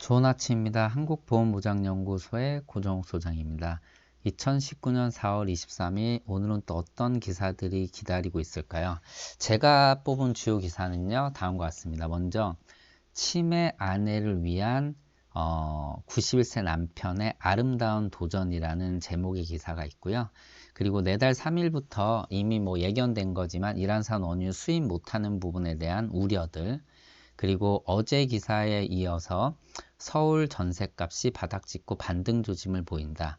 좋은 아침입니다. 한국보험무장연구소의 고정욱 소장입니다. 2019년 4월 23일 오늘은 또 어떤 기사들이 기다리고 있을까요? 제가 뽑은 주요 기사는요, 다음과 같습니다. 먼저 치매 아내를 위한 91세 남편의 아름다운 도전이라는 제목의 기사가 있고요. 그리고 내달 3일부터 이미 예견된 거지만 이란산 원유 수입 못하는 부분에 대한 우려들, 그리고 어제 기사에 이어서 서울 전셋값이 바닥 찍고 반등 조짐을 보인다.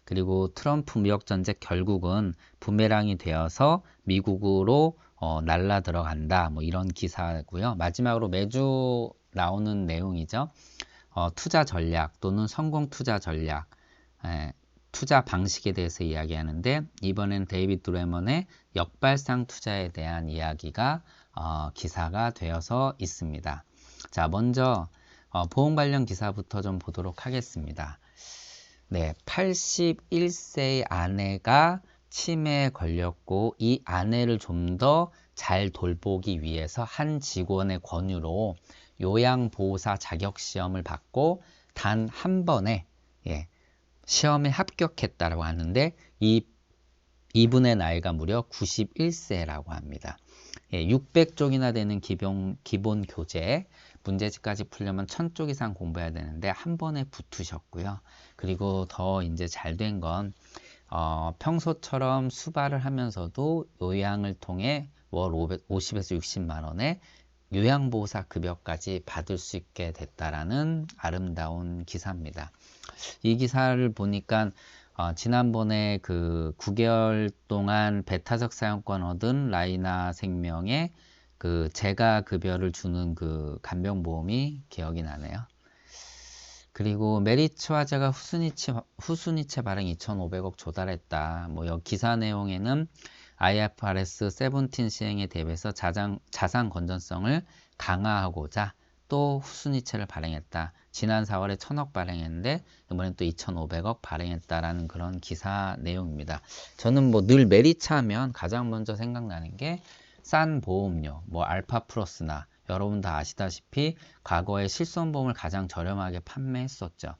그리고 트럼프 무역전쟁 결국은 부메랑이 되어서 미국으로 날라 들어간다. 이런 기사고요. 마지막으로 매주 나오는 내용이죠. 투자 전략 또는 성공 투자 전략, 투자 방식에 대해서 이야기하는데, 이번엔 데이비드 레먼의 역발상 투자에 대한 이야기가 기사가 되어서 있습니다. 자, 먼저 보험 관련 기사부터 좀 보도록 하겠습니다. 네, 81세의 아내가 치매에 걸렸고 이 아내를 좀 더 잘 돌보기 위해서 한 직원의 권유로 요양보호사 자격시험을 받고 단 한 번에 시험에 합격했다고 하는데 이분의 나이가 무려 91세라고 합니다. 600쪽이나 되는 기본 교재, 문제집까지 풀려면 1000쪽 이상 공부해야 되는데 한 번에 붙으셨고요. 그리고 더 이제 잘 된 건 평소처럼 수발을 하면서도 요양을 통해 월 50에서 60만 원의 요양보호사 급여까지 받을 수 있게 됐다라는 아름다운 기사입니다. 이 기사를 보니까 지난번에 그 9개월 동안 배타적 사용권 얻은 라이나 생명의 그 재가 급여를 주는 그 간병보험이 기억이 나네요. 그리고 메리츠 화재가 후순위채 발행 2,500억 조달했다. 여기 기사 내용에는 IFRS 17 시행에 대비해서 자산 건전성을 강화하고자 또 후순위채를 발행했다. 지난 4월에 1,000억 발행했는데 이번엔 또 2,500억 발행했다라는 그런 기사 내용입니다. 저는 늘 메리츠 하면 가장 먼저 생각나는 게 싼 보험료, 알파 플러스나 여러분 다 아시다시피 과거에 실손보험을 가장 저렴하게 판매했었죠.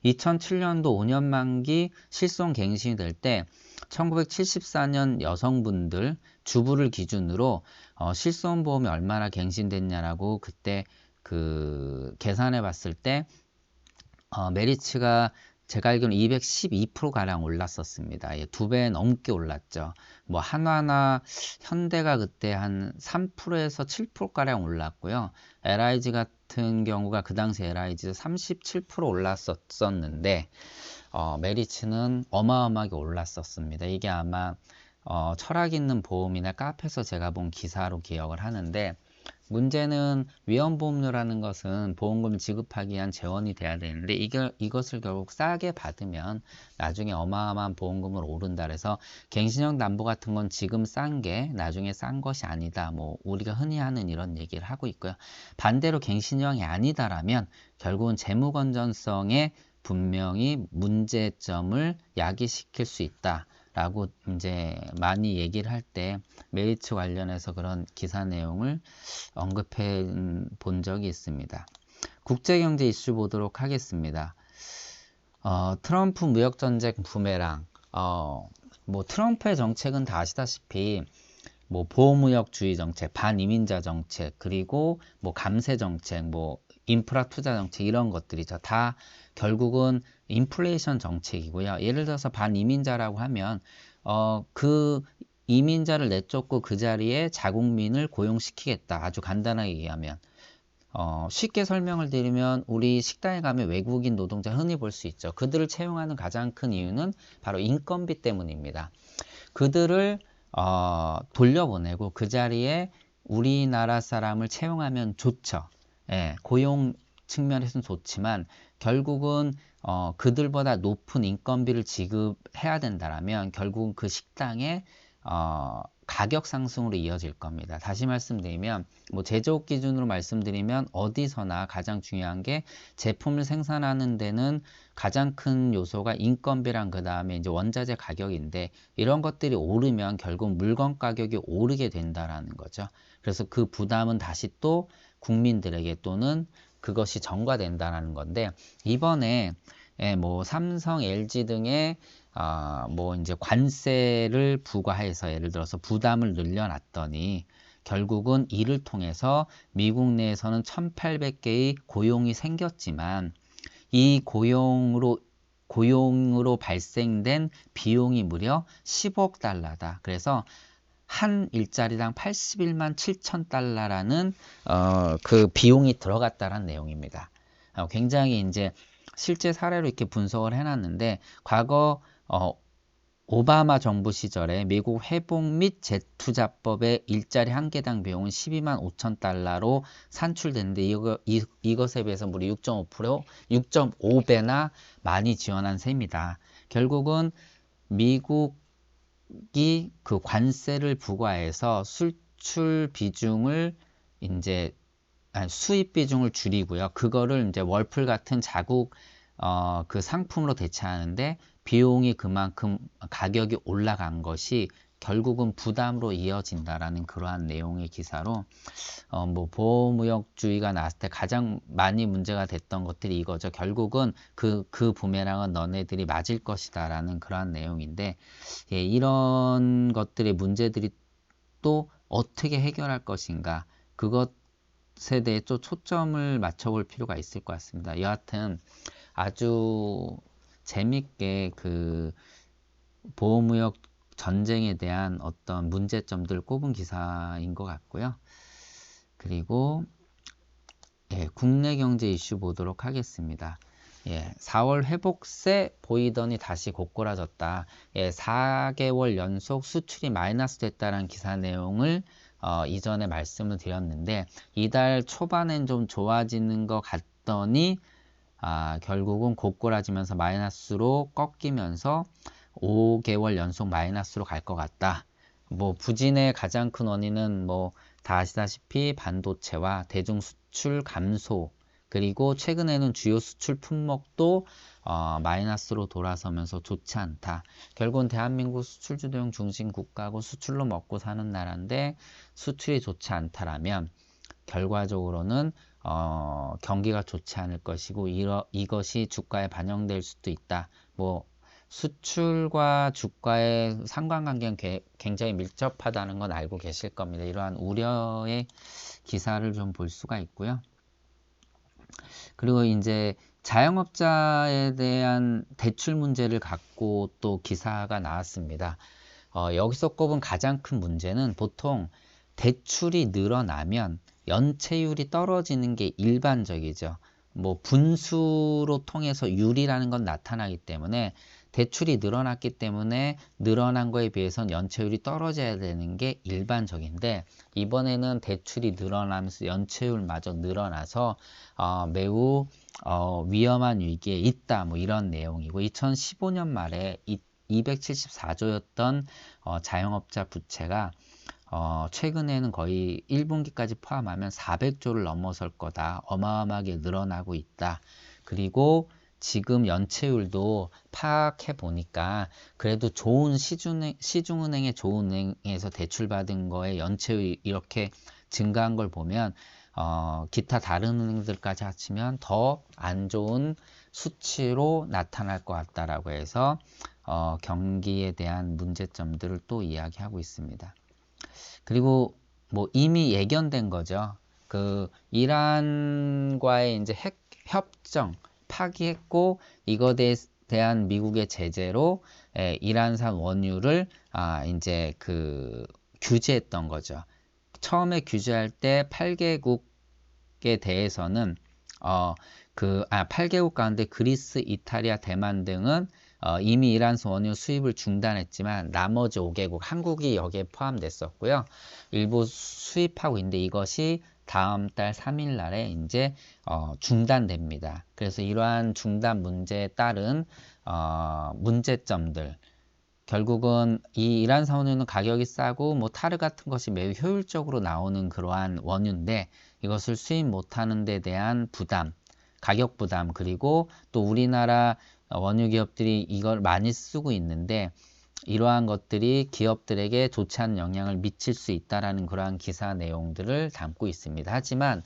2007년도 5년 만기 실손 갱신이 될 때 1974년 여성분들 주부를 기준으로 실손보험이 얼마나 갱신됐냐라고 그때 계산해 봤을 때 메리츠가 제가 알기로는 212%가량 올랐었습니다. 2배 넘게 올랐죠. 한화나 현대가 그때 한 3%에서 7%가량 올랐고요. LIG 같은 경우가 그 당시 LIG 37% 올랐었는데 메리츠는 어마어마하게 올랐었습니다. 이게 아마 철학 있는 보험이나 카페에서 제가 본 기사로 기억을 하는데, 문제는 위험보험료라는 것은 보험금을 지급하기 위한 재원이 돼야 되는데 이것을 결국 싸게 받으면 나중에 어마어마한 보험금을 오른다. 그래서 갱신형 담보 같은 건 지금 싼 게 나중에 싼 것이 아니다. 우리가 흔히 하는 이런 얘기를 하고 있고요. 반대로 갱신형이 아니다라면 결국은 재무 건전성에 분명히 문제점을 야기시킬 수 있다. 라고 이제 많이 얘기를 할 때 메리츠 관련해서 그런 기사 내용을 언급해 본 적이 있습니다. 국제경제 이슈 보도록 하겠습니다. 트럼프 무역전쟁 부메랑. 트럼프의 정책은 다 아시다시피 보호무역주의 정책, 반이민자 정책, 그리고 감세 정책, 인프라 투자 정책 이런 것들이죠. 다 결국은 인플레이션 정책이고요. 예를 들어서 반이민자라고 하면 그 이민자를 내쫓고 그 자리에 자국민을 고용시키겠다. 아주 간단하게 얘기하면 쉽게 설명을 드리면 우리 식당에 가면 외국인 노동자 흔히 볼 수 있죠. 그들을 채용하는 가장 큰 이유는 바로 인건비 때문입니다. 그들을 돌려보내고 그 자리에 우리나라 사람을 채용하면 좋죠. 고용 측면에서는 좋지만 결국은 그들보다 높은 인건비를 지급해야 된다면 결국은 그 식당에 가격 상승으로 이어질 겁니다. 다시 말씀드리면 제조업 기준으로 말씀드리면 어디서나 가장 중요한 게 제품을 생산하는 데는 가장 큰 요소가 인건비랑 그 다음에 이제 원자재 가격인데, 이런 것들이 오르면 결국 물건 가격이 오르게 된다라는 거죠. 그래서 그 부담은 다시 또 국민들에게 또는 그것이 전가된다는 건데, 이번에 뭐 삼성, LG 등의 뭐 이제 관세를 부과해서 예를 들어서 부담을 늘려놨더니 결국은 이를 통해서 미국 내에서는 1,800개의 고용이 생겼지만 이 고용으로 발생된 비용이 무려 10억 달러다. 그래서 한 일자리당 81만 7천 달러라는 그 비용이 들어갔다는 내용입니다. 굉장히 이제 실제 사례로 이렇게 분석을 해놨는데, 과거 오바마 정부 시절에 미국 회복 및 재투자법의 일자리 한 개당 비용은 12만 5천 달러로 산출됐는데 이것에 비해서 무려 6.5배나 많이 지원한 셈이다. 결국은 미국이 그 관세를 부과해서 수출 비중을 이제 수입 비중을 줄이고요. 그거를 이제 월풀 같은 자국 그 상품으로 대체하는데 비용이 그만큼 가격이 올라간 것이 결국은 부담으로 이어진다라는 그러한 내용의 기사로 뭐 보호무역주의가 나왔을 때 가장 많이 문제가 됐던 것들이 이거죠. 결국은 그 부메랑은 너네들이 맞을 것이다라는 그러한 내용인데, 예, 이런 것들의 문제들이 또 어떻게 해결할 것인가, 그것에 대해 또 초점을 맞춰볼 필요가 있을 것 같습니다. 여하튼 아주 재밌게 그 보호무역 전쟁에 대한 어떤 문제점들을 꼽은 기사인 것 같고요. 그리고 예, 국내 경제 이슈 보도록 하겠습니다. 예, 4월 회복세 보이더니 다시 고꾸라졌다. 예, 4개월 연속 수출이 마이너스 됐다는 기사 내용을 이전에 말씀을 드렸는데, 이달 초반엔 좀 좋아지는 것 같더니 결국은 고꾸라지면서 마이너스로 꺾이면서 5개월 연속 마이너스로 갈 것 같다. 뭐 부진의 가장 큰 원인은 뭐 다 아시다시피 반도체와 대중 수출 감소, 그리고 최근에는 주요 수출 품목도 마이너스로 돌아서면서 좋지 않다. 결국은 대한민국 수출주도형 중심 국가고 수출로 먹고 사는 나라인데 수출이 좋지 않다라면 결과적으로는 경기가 좋지 않을 것이고 이것이 주가에 반영될 수도 있다. 뭐 수출과 주가의 상관관계는 굉장히 밀접하다는 건 알고 계실 겁니다. 이러한 우려의 기사를 좀 볼 수가 있고요. 그리고 이제 자영업자에 대한 대출 문제를 갖고 또 기사가 나왔습니다. 여기서 꼽은 가장 큰 문제는 보통 대출이 늘어나면 연체율이 떨어지는 게 일반적이죠. 뭐 분수로 통해서 율이라는 건 나타나기 때문에 대출이 늘어났기 때문에 늘어난 거에 비해서는 연체율이 떨어져야 되는 게 일반적인데, 이번에는 대출이 늘어나면서 연체율마저 늘어나서 매우 위험한 위기에 있다, 뭐 이런 내용이고, 2015년 말에 274조였던 자영업자 부채가 최근에는 거의 1분기까지 포함하면 400조를 넘어설 거다. 어마어마하게 늘어나고 있다. 그리고 지금 연체율도 파악해 보니까 그래도 좋은 시중은행의 좋은 은행에서 대출받은 거에 연체율이 이렇게 증가한 걸 보면 기타 다른 은행들까지 합치면 더 안 좋은 수치로 나타날 것 같다라고 해서 경기에 대한 문제점들을 또 이야기하고 있습니다. 그리고 뭐 이미 예견된 거죠. 그 이란과의 이제 핵 협정 파기했고, 이것에 대한 미국의 제재로 이란산 원유를 이제 그 규제했던 거죠. 처음에 규제할 때 8개국에 대해서는 8개국 가운데 그리스, 이탈리아, 대만 등은 이미 이란산 원유 수입을 중단했지만 나머지 5개국, 한국이 여기에 포함됐었고요. 일부 수입하고 있는데 이것이 다음 달 3일 날에 이제 중단됩니다. 그래서 이러한 중단 문제에 따른 문제점들, 결국은 이 이란산 원유는 가격이 싸고 뭐 타르 같은 것이 매우 효율적으로 나오는 그러한 원유인데, 이것을 수입 못하는 데 대한 부담, 가격 부담, 그리고 또 우리나라 원유 기업들이 이걸 많이 쓰고 있는데 이러한 것들이 기업들에게 좋지 않은 영향을 미칠 수 있다라는 그러한 기사 내용들을 담고 있습니다. 하지만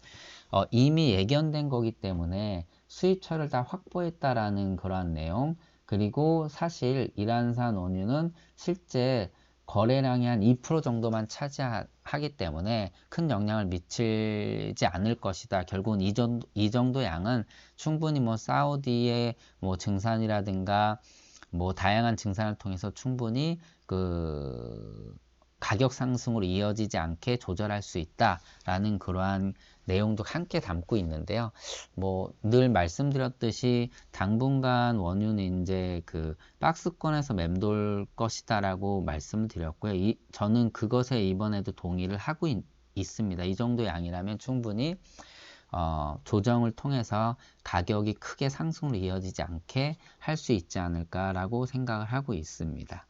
이미 예견된 거기 때문에 수입처를 다 확보했다라는 그러한 내용. 그리고 사실 이란산 원유는 실제 거래량이 한 2% 정도만 차지하기 때문에 큰 영향을 미치지 않을 것이다. 결국은 이 정도 양은 충분히 뭐 사우디의 뭐 증산이라든가 뭐 다양한 증산을 통해서 충분히 그 가격 상승으로 이어지지 않게 조절할 수 있다라는 그러한 내용도 함께 담고 있는데요. 뭐 늘 말씀드렸듯이 당분간 원유는 이제 그 박스권에서 맴돌 것이다라고 말씀드렸고요. 저는 그것에 이번에도 동의를 하고 있습니다. 이 정도 양이라면 충분히 조정을 통해서 가격이 크게 상승으로 이어지지 않게 할 수 있지 않을까라고 생각을 하고 있습니다.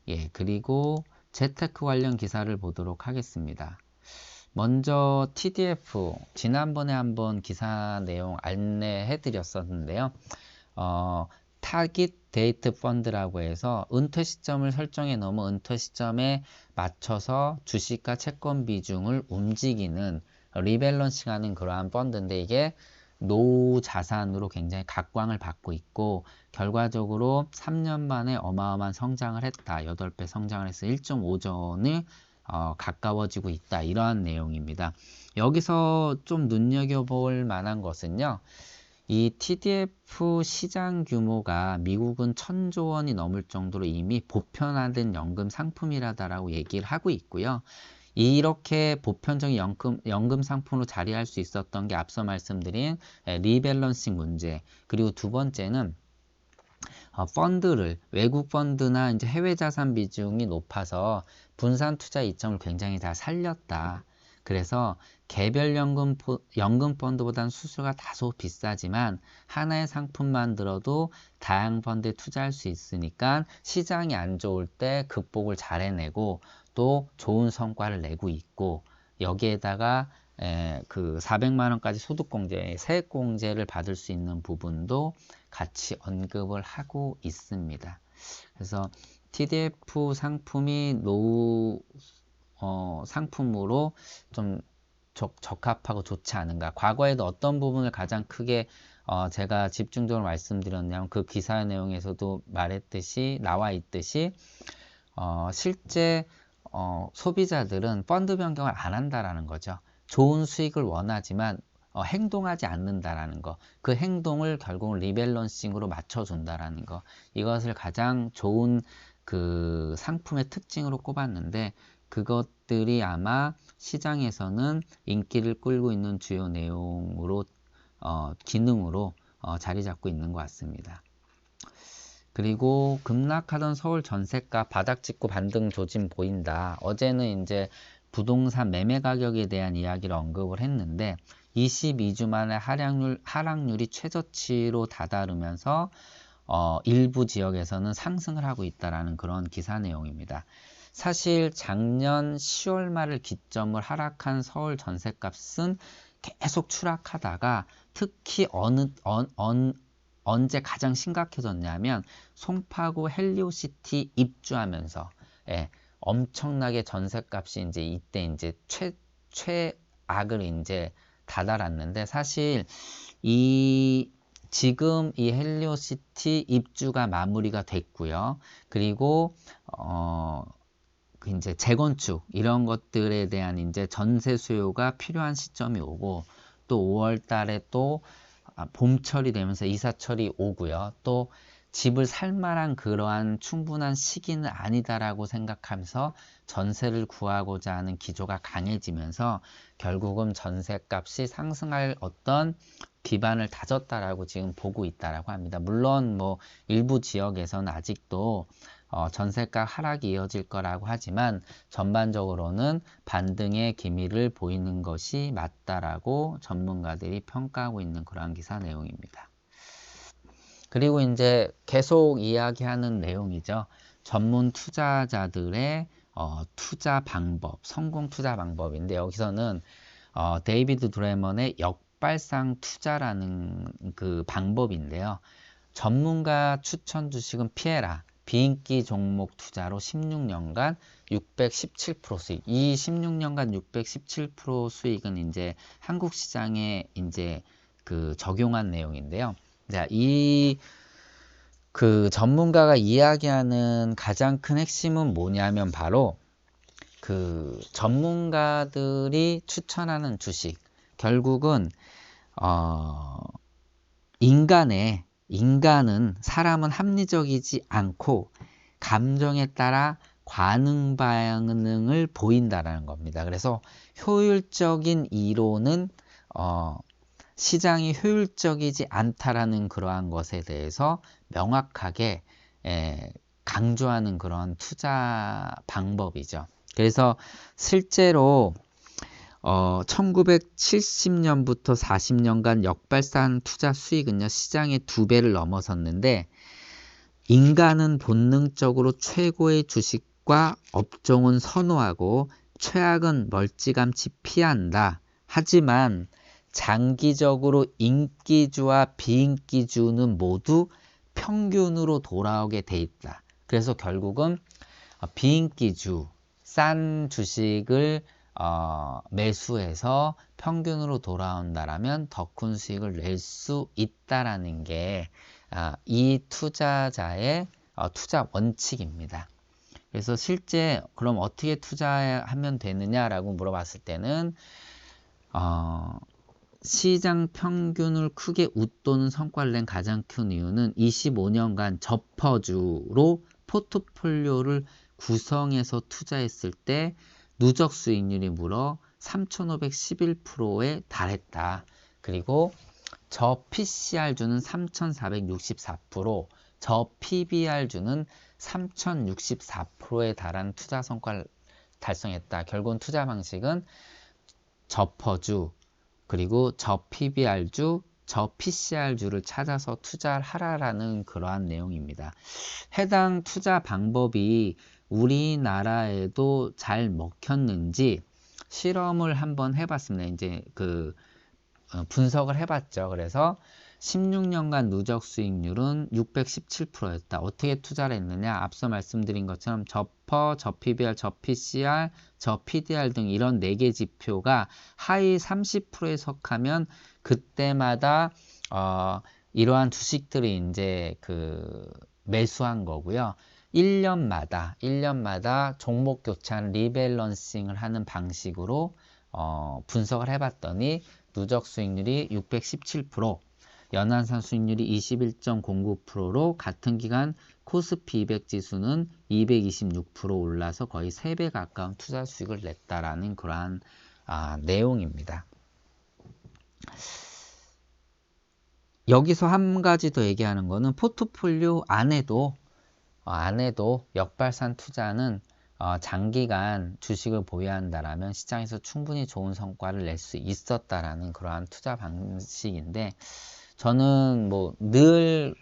예, 그리고 재테크 관련 기사를 보도록 하겠습니다. 먼저 TDF, 지난번에 한번 기사 내용 안내해 드렸었는데요. 타깃 데이트 펀드라고 해서 은퇴 시점을 설정해 놓으면 은퇴 시점에 맞춰서 주식과 채권 비중을 움직이는 리밸런싱하는 그러한 펀드인데 이게 노후 자산으로 굉장히 각광을 받고 있고 결과적으로 3년 만에 어마어마한 성장을 했다. 8배 성장을 해서 1.5전을 가까워지고 있다. 이러한 내용입니다. 여기서 좀 눈여겨볼 만한 것은요. 이 TDF 시장 규모가 미국은 1,000조 원이 넘을 정도로 이미 보편화된 연금 상품이라고 얘기를 하고 있고요. 이렇게 보편적인 연금 상품으로 자리할 수 있었던 게 앞서 말씀드린 리밸런싱 문제. 그리고 두 번째는 펀드를 외국 펀드나 이제 해외 자산 비중이 높아서 분산 투자 이점을 굉장히 다 살렸다. 그래서 개별 연금 펀드보다는 수수료가 다소 비싸지만 하나의 상품만 들어도 다양한 펀드에 투자할 수 있으니까 시장이 안 좋을 때 극복을 잘 해내고 또 좋은 성과를 내고 있고 여기에다가 그 400만 원까지 소득공제, 세액공제를 받을 수 있는 부분도 같이 언급을 하고 있습니다. 그래서 TDF 상품이 노후 상품으로 좀 적합하고 좋지 않은가. 과거에도 어떤 부분을 가장 크게 제가 집중적으로 말씀드렸냐면 그 기사 내용에서도 나와 있듯이 실제 소비자들은 펀드 변경을 안 한다라는 거죠. 좋은 수익을 원하지만 행동하지 않는다라는 거. 그 행동을 결국은 리밸런싱으로 맞춰준다라는 거. 이것을 가장 좋은 그 상품의 특징으로 꼽았는데 그것들이 아마 시장에서는 인기를 끌고 있는 주요 내용으로 기능으로 자리 잡고 있는 것 같습니다. 그리고 급락하던 서울 전세가 바닥 찍고 반등 조짐 보인다. 어제는 이제 부동산 매매 가격에 대한 이야기를 언급을 했는데 22주 만에 하락률이 최저치로 다다르면서 일부 지역에서는 상승을 하고 있다라는 그런 기사 내용입니다. 사실 작년 10월 말을 기점으로 하락한 서울 전셋값은 계속 추락하다가 특히 언제 가장 심각해졌냐면 송파구 헬리오시티 입주하면서 엄청나게 전셋값이 이제 이때 이제 최악을 이제 다다랐는데 사실 지금 이 헬리오시티 입주가 마무리가 됐고요. 그리고 이제 재건축 이런 것들에 대한 이제 전세 수요가 필요한 시점이 오고 또 5월 달에 또 봄철이 되면서 이사철이 오고요. 또 집을 살 만한 그러한 충분한 시기는 아니다라고 생각하면서 전세를 구하고자 하는 기조가 강해지면서 결국은 전세값이 상승할 어떤 기반을 다졌다라고 지금 보고 있다라고 합니다. 물론 뭐 일부 지역에서는 아직도 전세가 하락이 이어질 거라고 하지만 전반적으로는 반등의 기미를 보이는 것이 맞다라고 전문가들이 평가하고 있는 그러한 기사 내용입니다. 그리고 이제 계속 이야기하는 내용이죠. 전문 투자자들의 투자 방법, 성공 투자 방법인데 여기서는 데이비드 드레먼의 역발상 투자라는 그 방법인데요. 전문가 추천 주식은 피해라. 비인기 종목 투자로 16년간 617% 수익. 이 16년간 617% 수익은 이제 한국 시장에 이제 그 적용한 내용인데요. 자, 그 전문가가 이야기하는 가장 큰 핵심은 뭐냐면 바로 그 전문가들이 추천하는 주식. 결국은 사람은 합리적이지 않고 감정에 따라 관응 반응을 보인다라는 겁니다. 그래서 효율적인 이론은 시장이 효율적이지 않다라는 그러한 것에 대해서 명확하게 강조하는 그런 투자 방법이죠. 그래서 실제로 1970년부터 40년간 역발상 투자 수익은요, 시장의 2배를 넘어섰는데, 인간은 본능적으로 최고의 주식과 업종은 선호하고 최악은 멀찌감치 피한다. 하지만 장기적으로 인기주와 비인기주는 모두 평균으로 돌아오게 돼 있다. 그래서 결국은 비인기주, 싼 주식을 매수해서 평균으로 돌아온다라면 더 큰 수익을 낼 수 있다라는 게 이 투자자의 투자 원칙입니다. 그래서 실제 그럼 어떻게 투자하면 되느냐라고 물어봤을 때는 시장 평균을 크게 웃도는 성과를 낸 가장 큰 이유는 25년간 저퍼주로 포트폴리오를 구성해서 투자했을 때 누적 수익률이 무려 3,511%에 달했다. 그리고 저 PCR주는 3,464%, 저 PBR주는 3,064%에 달한 투자 성과를 달성했다. 결국은 투자 방식은 저퍼주, 그리고 저 PBR주, 저 PCR주를 찾아서 투자를 하라라는 그러한 내용입니다. 해당 투자 방법이 우리나라에도 잘 먹혔는지 실험을 한번 해봤습니다. 이제 분석을 해봤죠. 그래서 16년간 누적 수익률은 617%였다. 어떻게 투자를 했느냐? 앞서 말씀드린 것처럼 저퍼, 저 PBR, 저 PCR, 저 PDR 등 이런 4개 지표가 하위 30%에 속하면 그때마다 이러한 주식들이 이제 매수한 거고요. 1년마다 종목 교찬 리밸런싱을 하는 방식으로 분석을 해봤더니 누적 수익률이 617%, 연환산 수익률이 21.09%로 같은 기간 코스피 200 지수는 226% 올라서 거의 3배 가까운 투자 수익을 냈다라는 그러한 내용입니다. 여기서 한 가지 더 얘기하는 거는 포트폴리오 안에도 역발산 투자는 장기간 주식을 보유한다라면 시장에서 충분히 좋은 성과를 낼 수 있었다라는 그러한 투자 방식인데, 저는 늘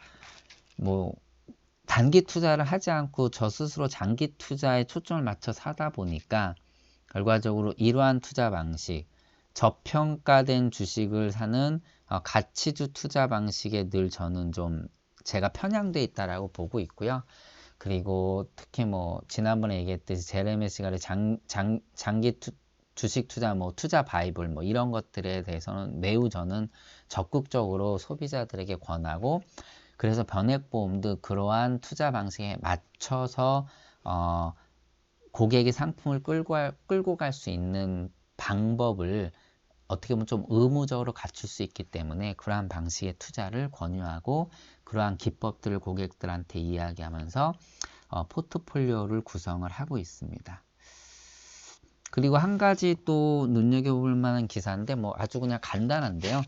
단기 투자를 하지 않고 저 스스로 장기 투자에 초점을 맞춰서 하다 보니까 결과적으로 이러한 투자 방식, 저평가된 주식을 사는 가치주 투자 방식에 늘 저는 좀 제가 편향돼 있다라고 보고 있고요. 그리고 특히 지난번에 얘기했듯이 제레미 시갈의 장기 주식 투자, 투자 바이블 이런 것들에 대해서는 매우 저는 적극적으로 소비자들에게 권하고, 그래서 변액보험도 그러한 투자 방식에 맞춰서 고객의 상품을 끌고 갈 수 있는 방법을 어떻게 보면 좀 의무적으로 갖출 수 있기 때문에 그러한 방식의 투자를 권유하고 그러한 기법들을 고객들한테 이야기하면서 포트폴리오를 구성을 하고 있습니다. 그리고 한 가지 또 눈여겨볼 만한 기사인데 아주 그냥 간단한데요.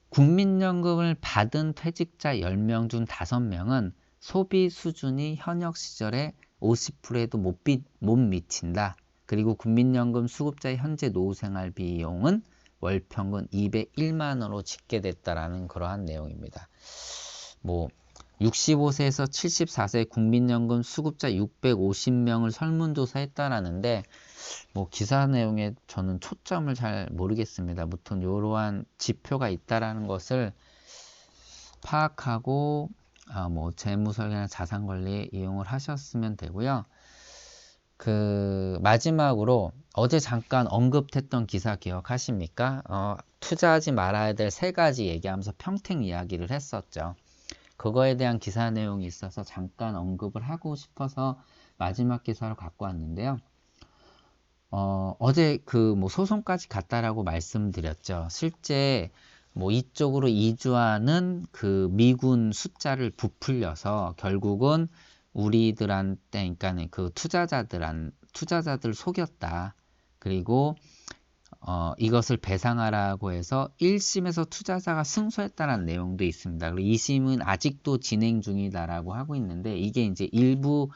국민연금을 받은 퇴직자 10명 중 5명은 소비 수준이 현역 시절에 50%에도 못 미친다. 그리고 국민연금 수급자의 현재 노후생활 비용은 월 평균 201만원으로 집계됐다라는 그러한 내용입니다. 65세에서 74세 국민연금 수급자 650명을 설문조사했다라는데 기사 내용에 저는 초점을 잘 모르겠습니다. 무튼 이러한 지표가 있다라는 것을 파악하고 뭐 재무 설계나 자산 관리에 이용을 하셨으면 되고요. 마지막으로 어제 잠깐 언급했던 기사 기억하십니까? 투자하지 말아야 될 3가지 얘기하면서 평택 이야기를 했었죠. 그거에 대한 기사 내용이 있어서 잠깐 언급을 하고 싶어서 마지막 기사로 갖고 왔는데요. 어제 뭐 소송까지 갔다라고 말씀드렸죠. 실제 뭐 이쪽으로 이주하는 미군 숫자를 부풀려서 결국은 우리들한테, 그러니까 투자자들 속였다. 그리고 이것을 배상하라고 해서 1심에서 투자자가 승소했다는 내용도 있습니다. 그리고 2심은 아직도 진행 중이다라고 하고 있는데, 이게 이제 일부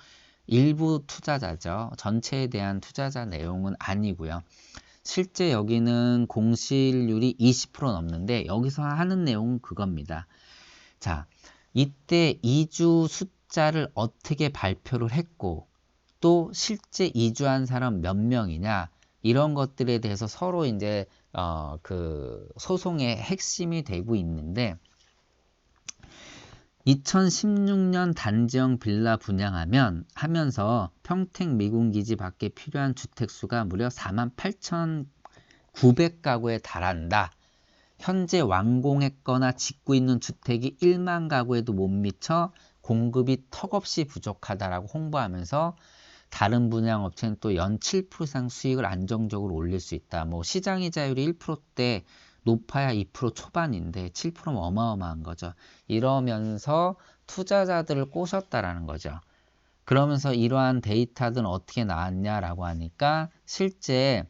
투자자죠. 전체에 대한 투자자 내용은 아니고요. 실제 여기는 공실률이 20% 넘는데, 여기서 하는 내용은 그겁니다. 자, 이때 이주 숫자를 어떻게 발표를 했고, 또 실제 이주한 사람 몇 명이냐, 이런 것들에 대해서 서로 이제 소송의 핵심이 되고 있는데, 2016년 단지형 빌라 분양하면서 평택 미군기지 밖에 필요한 주택수가 무려 48,900가구에 달한다. 현재 완공했거나 짓고 있는 주택이 1만 가구에도 못 미쳐 공급이 턱없이 부족하다라고 홍보하면서, 다른 분양업체는 또 연 7% 이상 수익을 안정적으로 올릴 수 있다. 뭐 시장이자율이 1%대 높아야 2% 초반인데 7%면 어마어마한 거죠. 이러면서 투자자들을 꼬셨다라는 거죠. 그러면서 이러한 데이터들은 어떻게 나왔냐라고 하니까, 실제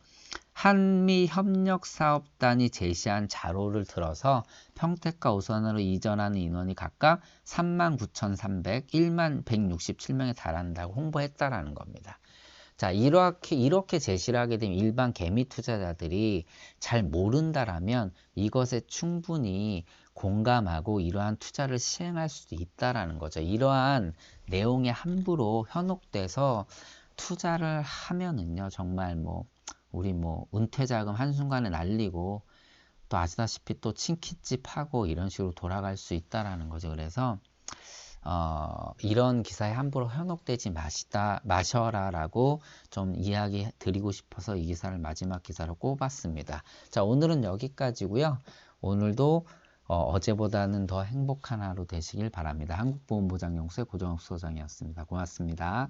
한미협력사업단이 제시한 자료를 들어서 평택과 오산으로 이전하는 인원이 각각 39,300, 10,167명에 달한다고 홍보했다라는 겁니다. 자, 이렇게 제시를 하게 되면 일반 개미 투자자들이 잘 모른다라면 이것에 충분히 공감하고 이러한 투자를 시행할 수도 있다라는 거죠. 이러한 내용에 함부로 현혹돼서 투자를 하면은요, 정말 우리 은퇴자금 한순간에 날리고, 또 아시다시피 또 친키집 하고 이런 식으로 돌아갈 수 있다라는 거죠. 그래서 이런 기사에 함부로 현혹되지 마셔라라고 좀 이야기 드리고 싶어서 이 기사를 마지막 기사로 꼽았습니다. 자, 오늘은 여기까지고요. 오늘도 어제보다는 더 행복한 하루 되시길 바랍니다. 한국보험보장연구소의 고정욱 소장이었습니다. 고맙습니다.